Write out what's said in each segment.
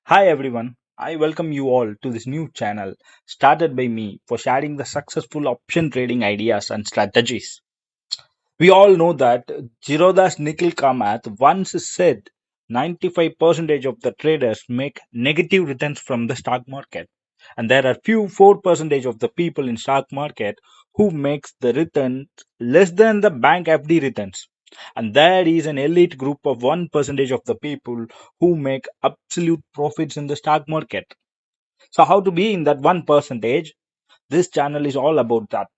Hi everyone, I welcome you all to this new channel started by me for sharing the successful option trading ideas and strategies. We all know that Jiroda's Nikhil Kamath once said 95% of the traders make negative returns from the stock market, and there are few 4% of the people in stock market who makes the returns less than the bank FD returns. And there is an elite group of 1% of the people who make absolute profits in the stock market. So how to be in that 1%? This channel is all about that.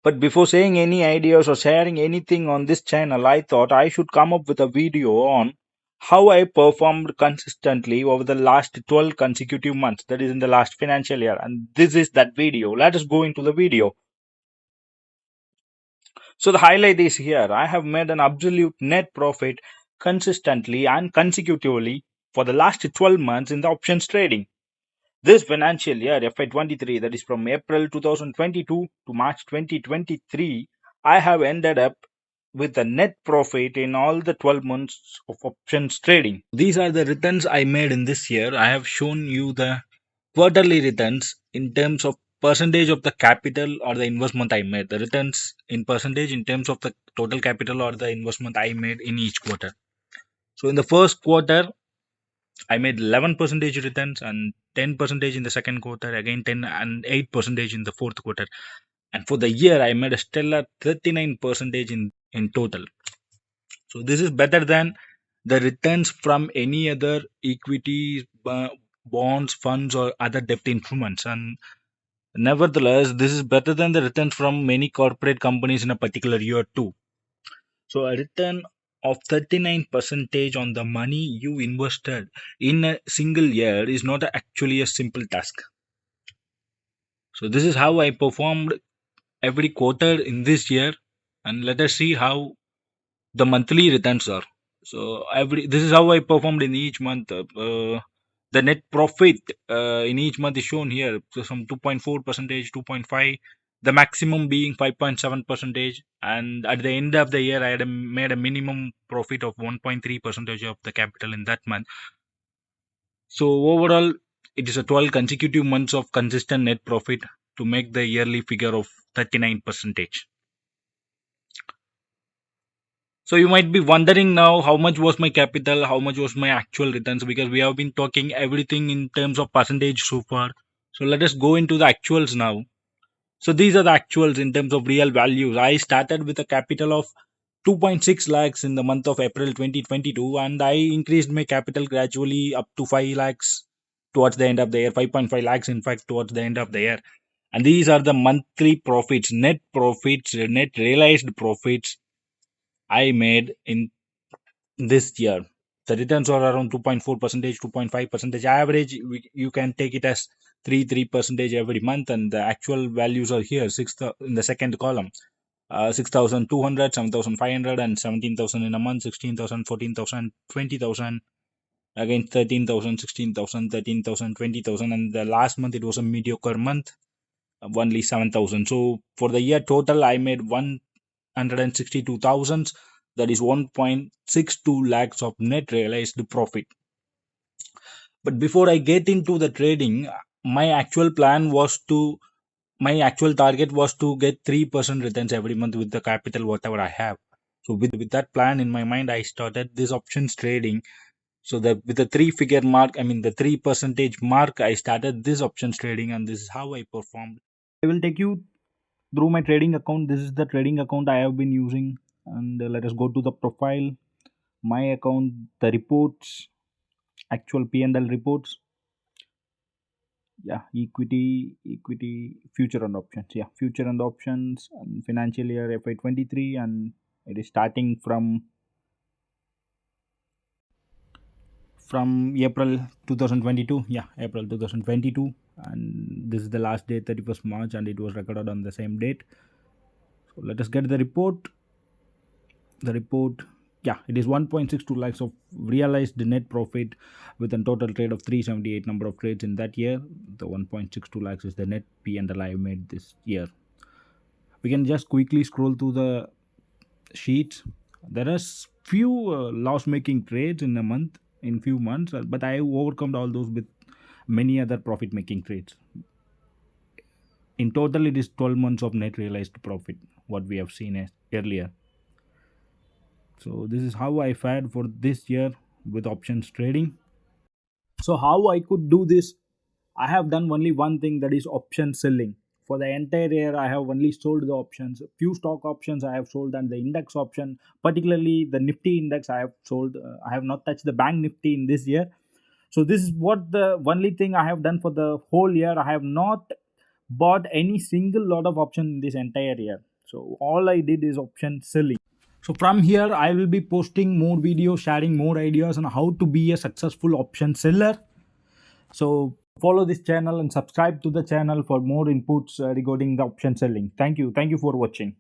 But before saying any ideas or sharing anything on this channel, I thought I should come up with a video on how I performed consistently over the last 12 consecutive months, that is in the last financial year. And this is that video. Let us go into the video. So the highlight is here. I have made an absolute net profit consistently and consecutively for the last 12 months in the options trading. This financial year, FY23, that is from April 2022 to March 2023, I have ended up with a net profit in all the 12 months of options trading. These are the returns I made in this year. I have shown you the quarterly returns in terms of percentage of the capital or the investment I made. The returns in percentage in terms of the total capital or the investment I made in each quarter. So in the first quarter, I made 11 percentage returns and 10 percentage in the second quarter, again 10 and 8 percentage in the fourth quarter. And for the year, I made a stellar 39 percentage in total. So this is better than the returns from any other equities, bonds, funds, or other debt instruments. And nevertheless, this is better than the returns from many corporate companies in a particular year too. So a return of 39 percentage on the money you invested in a single year is not actually a simple task. So this is how I performed every quarter in this year, and let us see how the monthly returns are. So every this is how I performed in each month. The net profit in each month is shown here. So some 2.4 percentage, 2.5, the maximum being 5.7 percentage, and at the end of the year, I had made a minimum profit of 1.3 percentage of the capital in that month. So overall, it is a 12 consecutive months of consistent net profit to make the yearly figure of 39 percentage. So you might be wondering now how much was my capital, how much was my actual returns, because we have been talking everything in terms of percentage so far. So let us go into the actuals now. So these are the actuals in terms of real values. I started with a capital of 2.6 lakhs in the month of April 2022, and I increased my capital gradually up to 5 lakhs towards the end of the year, 5.5 lakhs in fact towards the end of the year. And these are the monthly profits, net realized profits I made in this year. The returns are around 2.4 percentage, 2.5 percentage average. You can take it as 3 percentage every month, and the actual values are here. In the second column, 6,200, 7,500, and 17,000 in a month. 16,000, 14,000, 20,000. Again 13,000, 16,000, 13,000, 20,000, and the last month it was a mediocre month, only 7,000. So for the year total, I made 162,000, that is 1.62 lakhs of net realized profit. But before I get into the trading, my actual target was to get 3% returns every month with the capital whatever I have. So with that plan in my mind, I started this options trading. So that with the 3-figure mark, I mean the 3% mark, I started this options trading, and this is how I performed. I will take you through my trading account. This is the trading account I have been using, and let us go to the profile, my account, the reports, actual P&L reports. Yeah, equity, future and options. Yeah, future and options, and financial year FY23, and it is starting from April 2022. Yeah, April 2022, and this is the last date, 31st March, and it was recorded on the same date. So let us get the report. The report, yeah, it is 1.62 lakhs of realized net profit with a total trade of 378 number of trades in that year. The 1.62 lakhs is the net P&L I made this year. We can just quickly scroll through the sheets. There are few loss making trades in a month, in few months, but I overcome all those with many other profit making trades. In total, it is 12 months of net realized profit, what we have seen earlier. So this is how I fared for this year with options trading. So how I could do this? I have done only one thing, that is option selling. For the entire year, I have only sold the options. Few stock options I have sold, and the index option, particularly the Nifty index, I have sold. I have not touched the bank Nifty in this year. So this is what the only thing I have done for the whole year. I have not bought any single lot of option in this entire year. So all I did is option selling. So from here, I will be posting more videos, sharing more ideas on how to be a successful option seller. So follow this channel and subscribe to the channel for more inputs regarding the option selling. Thank you. Thank you for watching.